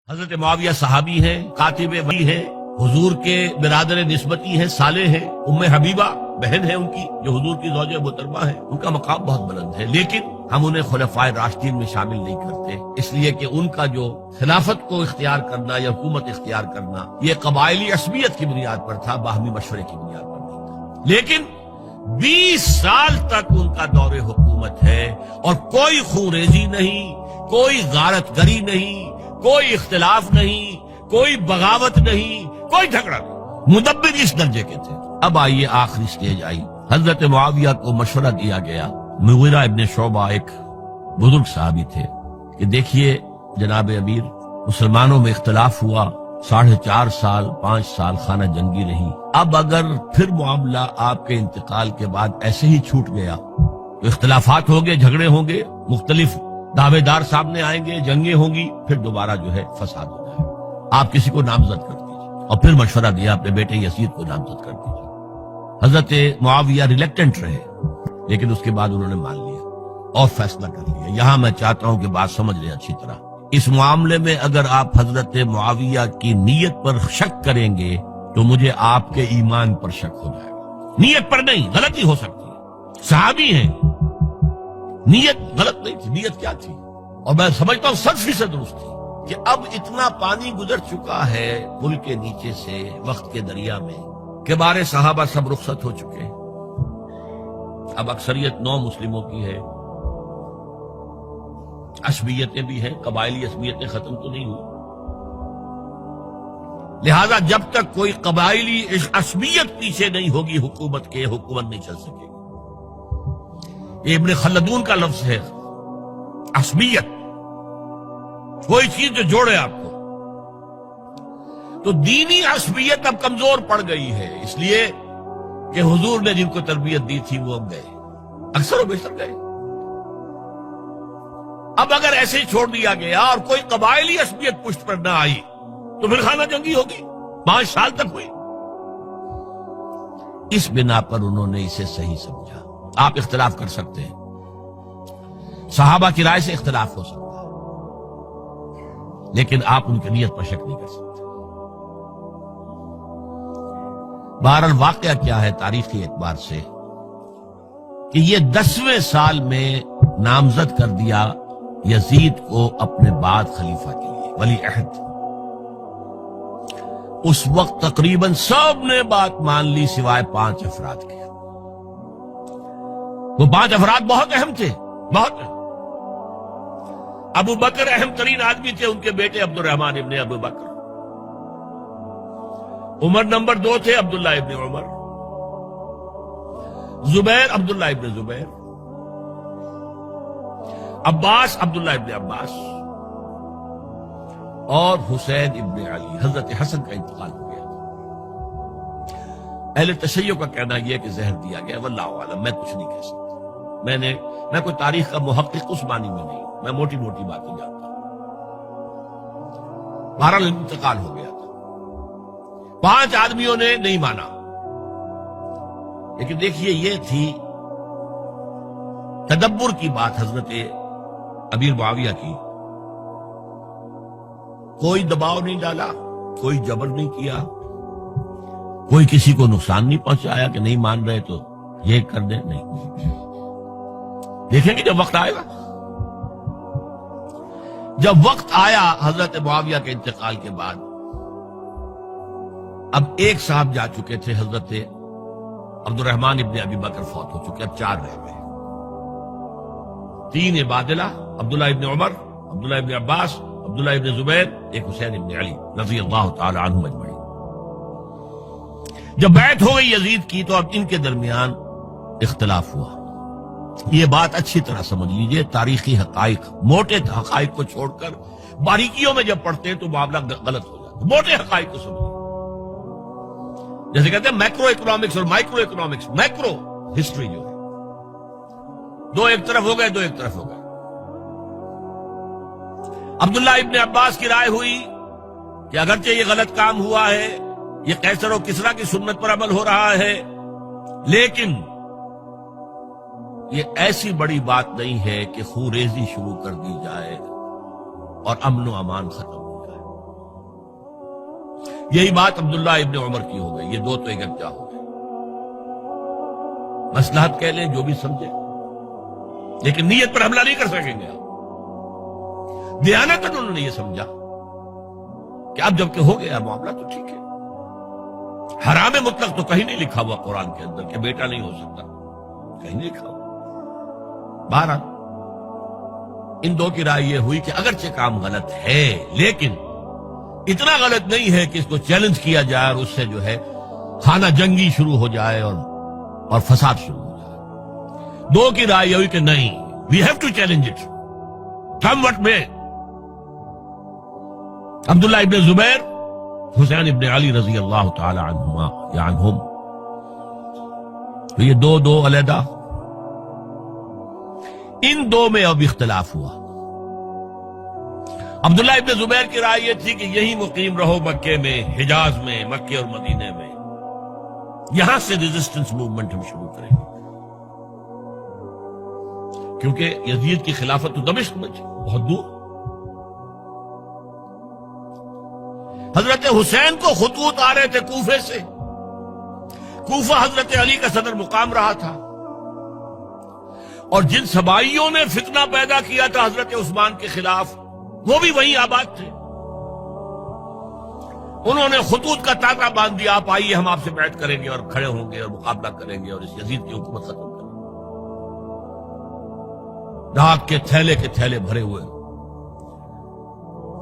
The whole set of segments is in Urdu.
حضرت معاویہ صحابی ہیں، کاتب وحی ہیں، حضور کے برادر نسبتی ہیں، صالح ہیں، ام حبیبہ بہن ہے ان کی جو حضور کی زوجہ محترمہ ہے، ان کا مقام بہت بلند ہے، لیکن ہم انہیں خلفائے راشدین میں شامل نہیں کرتے، اس لیے کہ ان کا جو خلافت کو اختیار کرنا یا حکومت اختیار کرنا یہ قبائلی عصبیت کی بنیاد پر تھا، باہمی مشورے کی بنیاد پر نہیں تھا۔ لیکن 20 سال تک ان کا دور حکومت ہے اور کوئی خونریزی نہیں، کوئی غارت گری نہیں، کوئی اختلاف نہیں، کوئی بغاوت نہیں، کوئی جھگڑا نہیں، مدبر اس درجے کے تھے۔ اب آئیے آخری سٹیج آئی، حضرت معاویہ کو مشورہ دیا گیا، مغیرہ ابن شعبہ ایک بزرگ صحابی تھے، کہ دیکھیے جناب امیر، مسلمانوں میں اختلاف ہوا، 4.5 سال 5 سال خانہ جنگی رہی، اب اگر پھر معاملہ آپ کے انتقال کے بعد ایسے ہی چھوٹ گیا تو اختلافات ہوں گے، جھگڑے ہوں گے، مختلف دعوے دار سامنے آئیں گے، جنگیں ہوں گی، پھر دوبارہ جو ہے فساد ہو جائے، آپ کسی کو نامزد کر دیجیے۔ اور پھر مشورہ دیا اپنے بیٹے یزید کو نامزد کر دیجیے۔ حضرت معاویہ ریلیکٹنٹ رہے، لیکن اس کے بعد انہوں نے مان لیا اور فیصلہ کر لیا۔ یہاں میں چاہتا ہوں کہ بات سمجھ لیں اچھی طرح، اس معاملے میں اگر آپ حضرت معاویہ کی نیت پر شک کریں گے تو مجھے آپ کے ایمان پر شک ہو جائے گا۔ نیت پر نہیں، غلطی ہو سکتی ہے، صحابی ہیں، نیت غلط نہیں تھی، نیت کیا تھی؟ اور میں سمجھتا ہوں 100% درست تھی کہ اب اتنا پانی گزر چکا ہے پل کے نیچے سے وقت کے دریا میں کہ بارے صحابہ سب رخصت ہو چکے ہیں، اب اکثریت 9 مسلموں کی ہے، عصبیتیں بھی ہیں، قبائلی عصبیتیں ختم تو نہیں ہوئی، لہذا جب تک کوئی قبائلی عصبیت پیچھے نہیں ہوگی حکومت کے، حکومت نہیں چل سکے گی۔ یہ ابن خلدون کا لفظ ہے، عصبیت، کوئی چیز جو جوڑے آپ کو۔ تو دینی عصبیت اب کمزور پڑ گئی ہے، اس لیے کہ حضور نے جن کو تربیت دی تھی وہ اب گئے، اکثر و بیشتر گئے۔ اب اگر ایسے ہی چھوڑ دیا گیا اور کوئی قبائلی عصبیت پشت پر نہ آئی تو پھر خانہ جنگی ہوگی، 5 سال تک ہوئی۔ اس بنا پر انہوں نے اسے صحیح سمجھا۔ آپ اختلاف کر سکتے ہیں، صحابہ کی رائے سے اختلاف ہو سکتا ہے، لیکن آپ ان کی نیت پر شک نہیں کر سکتے۔ بہرحال واقعہ کیا ہے تاریخی اعتبار سے کہ یہ 10ویں سال میں نامزد کر دیا یزید کو اپنے بعد خلیفہ کے لیے، ولی عہد۔ اس وقت تقریباً سب نے بات مان لی سوائے 5 افراد کے۔ وہ 5 افراد بہت اہم تھے، بہت اہم۔ ابو بکر اہم ترین آدمی تھے، ان کے بیٹے عبد الرحمن ابن ابو بکر۔ عمر نمبر 2 تھے، عبداللہ ابن عمر۔ زبیر عبداللہ ابن زبیر۔ عباس عبداللہ ابن عباس، اور حسین ابن علی۔ حضرت حسن کا انتقال ہو گیا تھا۔ اہل تشیع کا کہنا یہ کہ زہر دیا گیا، واللہ اعلم، میں کچھ نہیں کہہ سکتا، میں کوئی تاریخ کا محقق اس معنی میں نہیں، میں موٹی موٹی باتیں جانتا ہوں۔ بہرحال انتقال ہو گیا تھا، 5 آدمیوں نے نہیں مانا، لیکن دیکھیے یہ تھی تدبر کی بات حضرت امیر معاویہ کی۔ کوئی دباؤ نہیں ڈالا، کوئی جبر نہیں کیا، کوئی کسی کو نقصان نہیں پہنچایا کہ نہیں مان رہے تو یہ کر دیں، نہیں۔ دیکھیں گے جب وقت آئے گا۔ جب وقت آیا حضرت معاویہ کے انتقال کے بعد، اب ایک صاحب جا چکے تھے، حضرت عبد الرحمن ابن ابی بکر فوت ہو چکے، اب 4 رہ گئے، 3 عبادلہ، عبداللہ ابن عمر، عبداللہ ابن عباس، عبداللہ ابن زبیر، ایک حسین ابن علی رضی اللہ تعالی عنہم اجمعین۔ جب بیعت ہو گئی یزید کی تو اب ان کے درمیان اختلاف ہوا۔ یہ بات اچھی طرح سمجھ لیجئے، تاریخی حقائق، موٹے حقائق کو چھوڑ کر باریکیوں میں جب پڑھتے ہیں تو معاملہ غلط ہو جاتا ہے۔ موٹے حقائق کو سمجھیے، جیسے کہتے ہیں میکرو اکنامکس اور مائکرو اکنامکس۔ میکرو ہسٹری جو ہے، 2 ایک طرف ہو گئے، 2 ایک طرف ہو گئے۔ عبداللہ ابن عباس کی رائے ہوئی کہ اگرچہ یہ غلط کام ہوا ہے، یہ قیصر و کسریٰ کی سنت پر عمل ہو رہا ہے، لیکن یہ ایسی بڑی بات نہیں ہے کہ خونریزی شروع کر دی جائے اور امن و امان ختم ہو جائے۔ یہی بات عبداللہ ابن عمر کی ہو گئی، یہ دو تو یکجا ہو گئے، مصلحت کہہ لیں جو بھی سمجھے، لیکن نیت پر حملہ نہیں کر سکیں گے آپ۔ دیانتاً انہوں نے یہ سمجھا کہ اب جب کہ ہو گیا معاملہ تو ٹھیک ہے، حرام مطلق تو کہیں نہیں لکھا ہوا قرآن کے اندر کہ بیٹا نہیں ہو سکتا، کہیں نہیں لکھا ہوا۔ بہرحال ان دو کی رائے یہ ہوئی کہ اگرچہ کام غلط ہے لیکن اتنا غلط نہیں ہے کہ اس کو چیلنج کیا جائے اور اس سے جو ہے خانہ جنگی شروع ہو جائے اور فساد شروع ہو جائے۔ دو کی رائے یہ ہوئی کہ نہیں، we have to challenge it come what میں۔ عبداللہ ابن زبیر، حسین ابن علی رضی اللہ تعالی عنہما یا عنہم، تو یہ دو علیحدہ، ان دو میں اب اختلاف ہوا۔ عبداللہ ابن زبیر کی رائے یہ تھی کہ یہی مقیم رہو مکے میں، حجاز میں، مکے اور مدینے میں، یہاں سے ریزسٹنس موومنٹ ہم شروع کریں گے، کیونکہ یزید کی خلافت تو دمشق میں تھی، بہت دور۔ حضرت حسین کو خطوط آ رہے تھے کوفے سے، کوفہ حضرت علی کا صدر مقام رہا تھا، اور جن سبائیوں نے فتنہ پیدا کیا تھا حضرت عثمان کے خلاف وہ بھی وہیں آباد تھے۔ انہوں نے خطوط کا تاطا باندھ دیا، آپ آئیے ہم آپ سے بیعت کریں گے اور کھڑے ہوں گے اور مقابلہ کریں گے اور اس یزید کی حکومت ختم کریں گے۔ ڈاک کے تھیلے بھرے ہوئے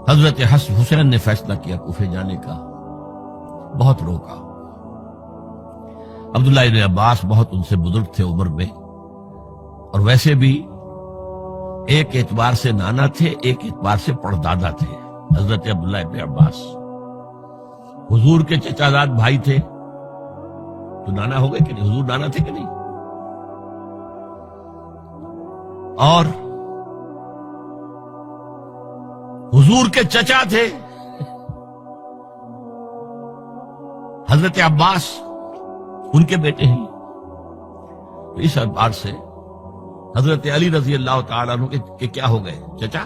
حضرت حسین نے فیصلہ کیا کوفے جانے کا، بہت روکا۔ عبداللہ ابن عباس بہت ان سے بزرگ تھے عمر میں، اور ویسے بھی ایک اعتبار سے نانا تھے، ایک اعتبار سے پڑدادا تھے۔ حضرت عبداللہ ابن عباس حضور کے چچا زاد بھائی تھے تو نانا ہو گئے کہ نہیں؟ حضور نانا تھے کہ نہیں؟ اور حضور کے چچا تھے حضرت عباس، ان کے بیٹے ہیں۔ تو اس اعتبار سے حضرت علی رضی اللہ تعالیٰ عنہ کہ کیا ہو گئے چچا؟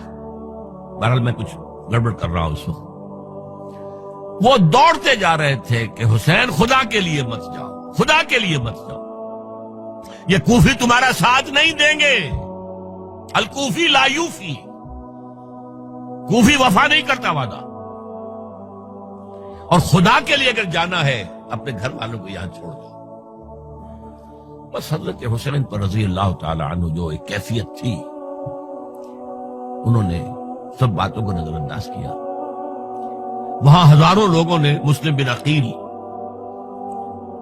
بہرحال میں کچھ گڑبڑ کر رہا ہوں اس وقت۔ وہ دوڑتے جا رہے تھے کہ حسین خدا کے لیے مت جاؤ، خدا کے لیے مت جاؤ، یہ کوفی تمہارا ساتھ نہیں دیں گے، الکوفی لا یوفی، کوفی وفا نہیں کرتا وعدہ، اور خدا کے لیے اگر جانا ہے اپنے گھر والوں کو یہاں چھوڑ دو۔ بس حضرت حسین پر رضی اللہ تعالی عنہ جو ایک کیفیت تھی، انہوں نے سب باتوں کو نظر انداز کیا۔ وہاں ہزاروں لوگوں نے مسلم بن عقیل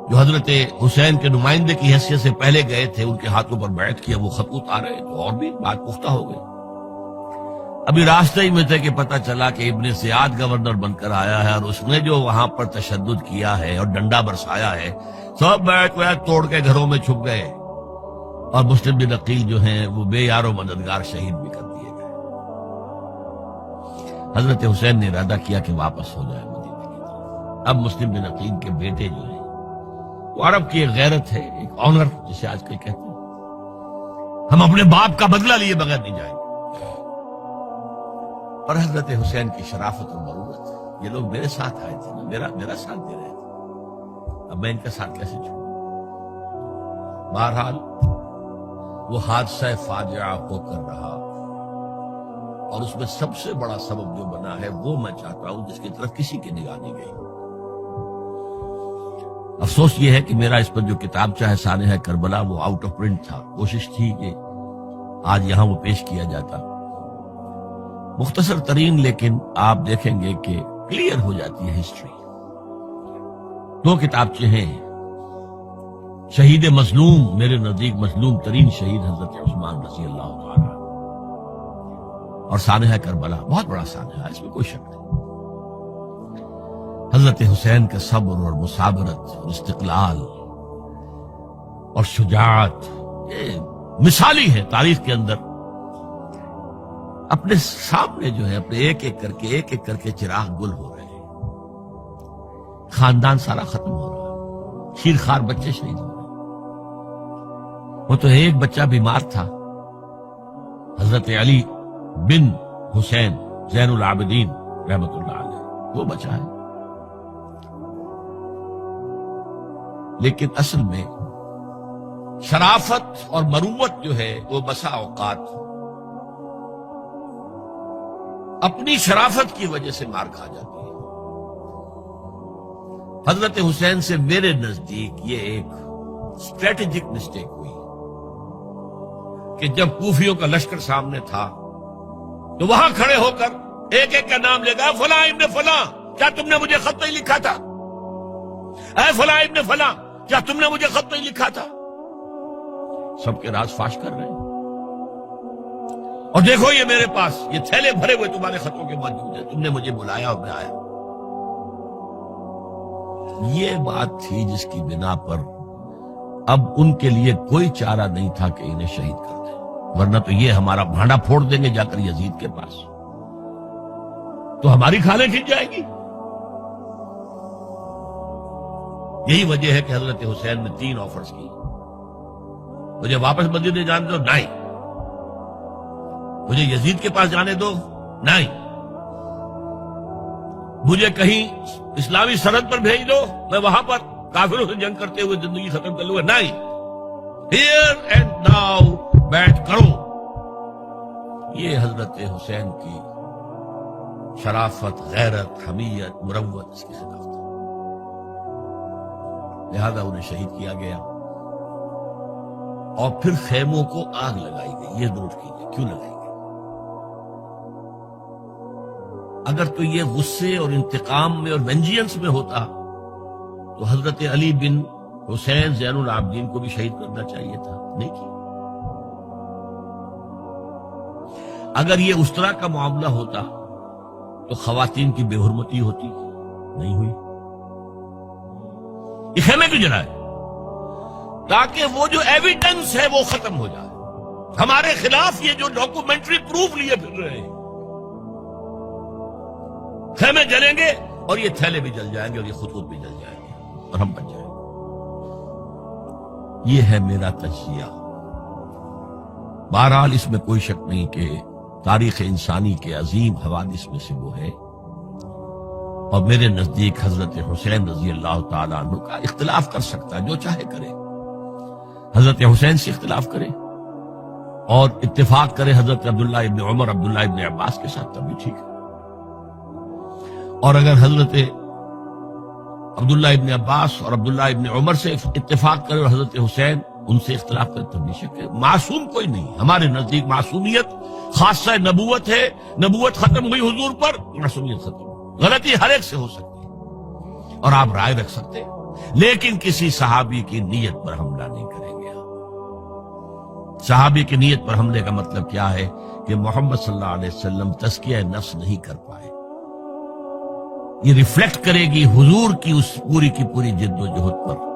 جو حضرت حسین کے نمائندے کی حیثیت سے پہلے گئے تھے، ان کے ہاتھوں پر بیعت کیا، وہ خطوط آ رہے تو اور بھی بات پختہ ہو گئی۔ ابھی راستے ہی میں تھے کہ پتہ چلا کہ ابن زیاد گورنر بن کر آیا ہے، اور اس نے جو وہاں پر تشدد کیا ہے اور ڈنڈا برسایا ہے، سب بیعت توڑ کے گھروں میں چھپ گئے، اور مسلم بن عقیل جو ہیں وہ بے یار و مددگار شہید بھی کر دیے گئے۔ حضرت حسین نے ارادہ کیا کہ واپس ہو جائے مدینے کی طرف۔ اب مسلم بن عقیل کے بیٹے جو ہیں، وہ عرب کی ایک غیرت ہے، ایک آنر جسے آج کل کہتے ہیں، ہم اپنے باپ کا بدلہ لیے بغیر نہیں جائیں گے۔ اور حضرت حسین کی شرافت اور ضرورت، یہ لوگ میرے ساتھ آئے تھے، میرا ساتھ دے رہے تھے، اب میں ان کا ساتھ کیسے چھوڑوں؟ بہرحال وہ حادثہ فاجعہ ہو کر رہا، اور اس میں سب سے بڑا سبب جو بنا ہے وہ میں چاہتا ہوں جس کی طرف کسی کی نگاہ نہیں گئی۔ افسوس یہ ہے کہ میرا اس پر جو کتابچہ ہے سانحہ کربلا وہ آؤٹ آف پرنٹ تھا، کوشش تھی کہ آج یہاں وہ پیش کیا جاتا، مختصر ترین، لیکن آپ دیکھیں گے کہ کلیئر ہو جاتی ہے ہسٹری۔ دو کتابچے ہیں، شہید مظلوم، میرے نزدیک مظلوم ترین شہید حضرت عثمان رضی اللہ تعالی، اور سانحہ کربلا، بہت بڑا سانحہ، اس میں کوئی شک نہیں۔ حضرت حسین کا صبر اور مصابرت اور استقلال اور شجاعت، یہ مثالی ہے تاریخ کے اندر۔ اپنے سامنے جو ہے اپنے ایک ایک کر کے چراغ گل ہو رہے ہیں، خاندان سارا ختم ہو رہا ہے، شیرخوار بچے شہید ہو رہے ہیں۔ وہ تو ایک بچہ بیمار تھا، حضرت علی بن حسین زین العابدین رحمت اللہ علیہ، وہ بچا ہے۔ لیکن اصل میں شرافت اور مروت جو ہے وہ بسا اوقات اپنی شرافت کی وجہ سے مار کھا جاتی ہے۔ حضرت حسین سے میرے نزدیک یہ ایک اسٹریٹجک مسٹیک ہوئی کہ جب کوفیوں کا لشکر سامنے تھا تو وہاں کھڑے ہو کر ایک ایک کا نام لے گا، فلاں ابن فلاں کیا تم نے مجھے خط نہیں لکھا تھا؟ اے فلاں ابن فلاں کیا تم نے مجھے خط نہیں لکھا تھا؟ سب کے راز فاش کر رہے ہیں، اور دیکھو یہ میرے پاس یہ تھیلے بھرے ہوئے تمہارے خطوں کے موجود ہیں، تم نے مجھے بلایا اور میں آیا۔ یہ بات تھی جس کی بنا پر اب ان کے لیے کوئی چارہ نہیں تھا کہ انہیں شہید کر دیں، ورنہ تو یہ ہمارا بھانڈا پھوڑ دیں گے جا کر یزید کے پاس، تو ہماری کھالیں کھنچ جائیں گی۔ یہی وجہ ہے کہ حضرت حسین نے 3 آفرز کی، مجھے واپس مدینے جانے دو، نہیں، مجھے یزید کے پاس جانے دو، نہیں، مجھے کہیں اسلامی سرحد پر بھیج دو، میں وہاں پر کافروں سے جنگ کرتے ہوئے زندگی ختم کر لوں گا، نہیں، ہیئر اینڈ ناؤ بیٹھ کرو۔ یہ حضرت حسین کی شرافت، غیرت، حمیت، مروت، اس کی خلاف تھا، لہذا انہیں شہید کیا گیا اور پھر خیموں کو آگ لگائی گئی۔ یہ نوٹ کیجیے کیوں لگائی گئی؟ اگر تو یہ غصے اور انتقام میں اور وینجینس میں ہوتا تو حضرت علی بن حسین زین العابدین کو بھی شہید کرنا چاہیے تھا، نہیں کیا۔ اگر یہ اس طرح کا معاملہ ہوتا تو خواتین کی بے حرمتی ہوتی، نہیں ہوئی۔ یہ خیمے کیوں جلائے؟ تاکہ وہ جو ایویڈنس ہے وہ ختم ہو جائے، ہمارے خلاف یہ جو ڈاکومنٹری پروف لیے پھر رہے ہیں، خیمے جلیں گے اور یہ تھیلے بھی جل جائیں گے اور یہ خطوط بھی جل جائیں گے اور ہم بچ جائیں گے۔ یہ ہے میرا تجزیہ۔ بہرحال اس میں کوئی شک نہیں کہ تاریخ انسانی کے عظیم حوادث میں سے وہ ہے، اور میرے نزدیک حضرت حسین رضی اللہ تعالیٰ عنہ کا اختلاف کر سکتا ہے، جو چاہے کرے، حضرت حسین سے اختلاف کرے اور اتفاق کرے حضرت عبداللہ ابن عمر، عبداللہ ابن عباس کے ساتھ، تب بھی ٹھیک ہے، اور اگر حضرت عبداللہ ابن عباس اور عبداللہ ابن عمر سے اتفاق کرے اور حضرت حسین ان سے اختلاف کرے، تب بھی شک ہے۔ معصوم کوئی نہیں، ہمارے نزدیک معصومیت خاصہ نبوت ہے، نبوت ختم ہوئی حضور پر، معصومیت ختم، غلطی ہر ایک سے ہو سکتی ہے اور آپ رائے رکھ سکتے ہیں، لیکن کسی صحابی کی نیت پر حملہ نہیں کریں گے۔ صحابی کی نیت پر حملے کا مطلب کیا ہے کہ محمد صلی اللہ علیہ وسلم تزکیہ نفس نہیں کر پائے، یہ ریفلیکٹ کرے گی حضور کی اس پوری کی پوری جد و جہد پر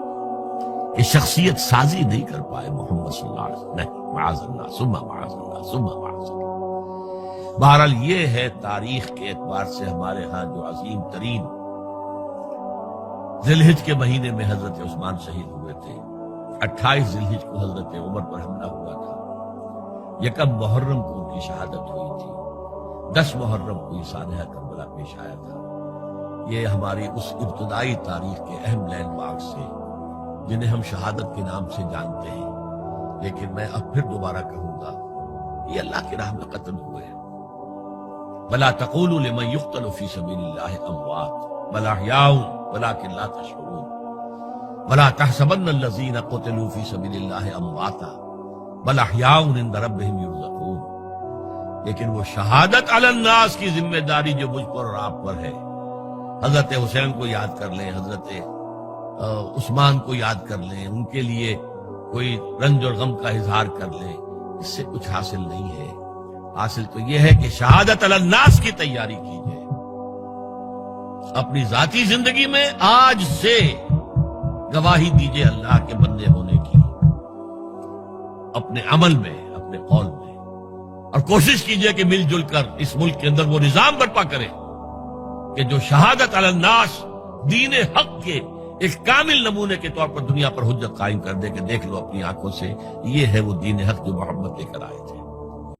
کہ شخصیت سازی نہیں کر پائے محمد صلی اللہ علیہ وسلم، نہیں، معاذ اللہ ثم معاذ اللہ ثم معاذ اللہ۔ بہرحال یہ ہے تاریخ کے اعتبار سے ہمارے ہاں جو عظیم ترین ذی الحج کے مہینے میں حضرت عثمان شہید ہوئے تھے، 28 ذی الحج کو حضرت عمر پر حملہ ہوا تھا، 1 محرم کو ان کی شہادت ہوئی تھی، 10 محرم کو یہ سانحہ کربلا پیش آیا تھا۔ یہ ہماری اس ابتدائی تاریخ کے اہم لینڈ مارکس ہیں جنہیں ہم شہادت کے نام سے جانتے ہیں، لیکن میں اب پھر دوبارہ کہوں گا یہ اللہ کی راہ میں قتل ہوئے ہیں۔ وَلَا تَقُولُوا لِمَنْ يُقْتَلُ فِي سَبِيلِ اللَّهِ أَمْوَاتٌ بَلْ أَحْيَاءٌ وَلَكِنْ لَا تَشْعُرُونَ وَلَا تَحْسَبَنَّ الَّذِينَ قُتِلُوا فِي سَبِيلِ اللَّهِ أَمْوَاتًا بَلْ أَحْيَاءٌ عِندَ رَبِّهِمْ يُرْزَقُونَ۔ لیکن وہ شہادت علی الناس کی ذمہ داری جو مجھ پر اور آپ پر ہے، حضرت حسین کو یاد کر لیں، حضرت عثمان کو یاد کر لیں، ان کے لیے کوئی رنج اور غم کا اظہار کر لیں، اس سے کچھ حاصل نہیں ہے۔ حاصل تو یہ ہے کہ شہادت علی الناس کی تیاری کیجئے، اپنی ذاتی زندگی میں آج سے گواہی دیجئے اللہ کے بندے ہونے کی، اپنے عمل میں، اپنے قول میں، اور کوشش کیجئے کہ مل جل کر اس ملک کے اندر وہ نظام برپا کرے کہ جو شہادت علی الناس دین حق کے ایک کامل نمونے کے طور پر دنیا پر حجت قائم کر دے کہ دیکھ لو اپنی آنکھوں سے، یہ ہے وہ دین حق جو محمد لے کر آئے تھے۔